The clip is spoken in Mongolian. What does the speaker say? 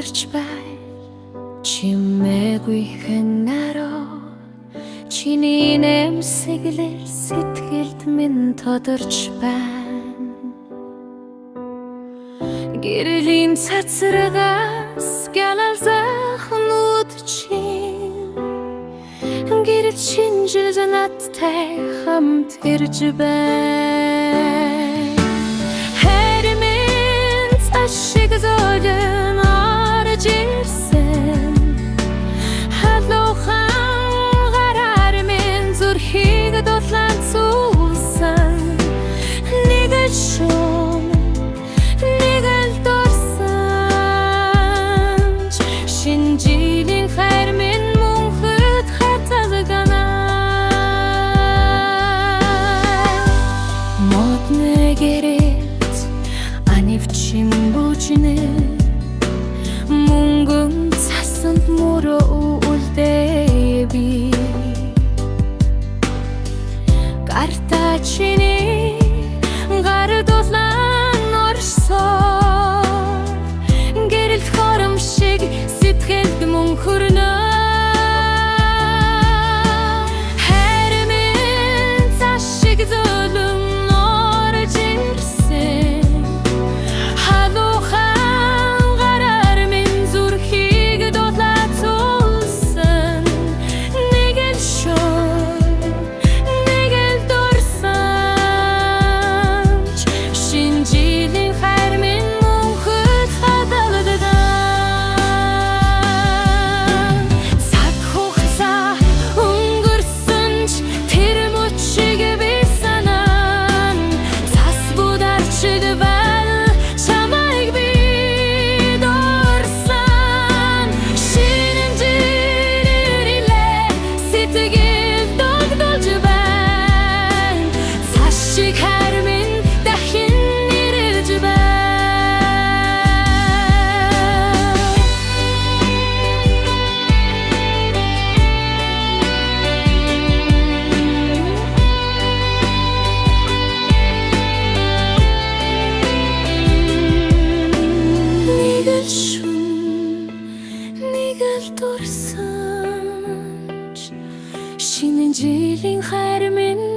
ядарч бай чимээгүй хэнароо чиний нэмсэглэр сэтгэлд минь тодорч байна гэрлийн цацрагаас гялалзах нүүд чинь гэрэл шинжил занаттай хамт ирж байна хайр минь цашиг зөөлөн орж ирсэн халуухан гараар минь зүрхийг дулаан цуулсан нэг л шум нэг л дурсан шинжилийн хайр минь мөнхөд хаталганаа модны гэрэлт анивчин бүжнэ мөнгөн цасанд мөрөө үлдээ би гартачины гар дулаан орсон гэрэлт хором шиг сэтгэлд мөн хүрнэ хайр минь цашиг зөөлөн орж ирсэн халуухан гараар минь зүрхийг дулаан цуулсан нэг л шум нэг л дурсан шинжилийн хайр минь мөнхөд хадгалдан цаг хугацаа өнгөрсөн ч тэр мөчийг би санаан цас бударчид бал чамайг би дурсан шинэн жирэлээ сэтгэл догдолж байна цашиг хайр минь дахин ирж байна нэг л шум нэг л дурсан шинэн жилийн хайр минь